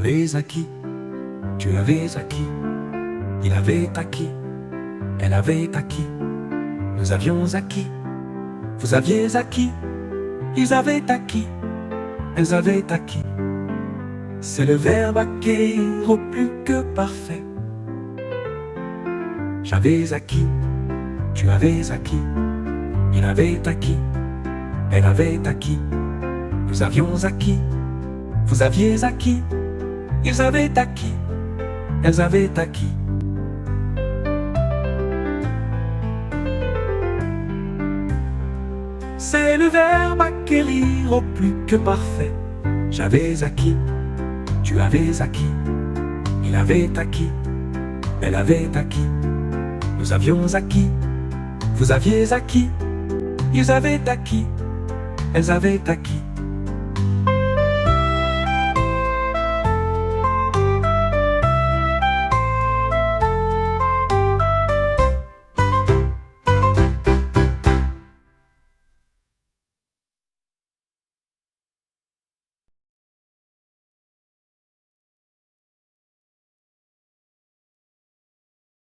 avais acquis, tu avais acquis, il avait acquis, elle avait acquis, nous avions acquis, vous aviez acquis, ils avaient acquis, elles avaient acquis. C'est le verbe acquérir au plus que parfait. J'avais acquis, tu avais acquis, il avait acquis, elle avait acquis, nous avions acquis, vous aviez acquis, ils avaient acquis, elles avaient acquis. C'est le verbe acquérir au plus que parfait. J'avais acquis, tu avais acquis, il avait acquis, elle avait acquis, nous avions acquis, vous aviez acquis, ils avaient acquis, elles avaient acquis.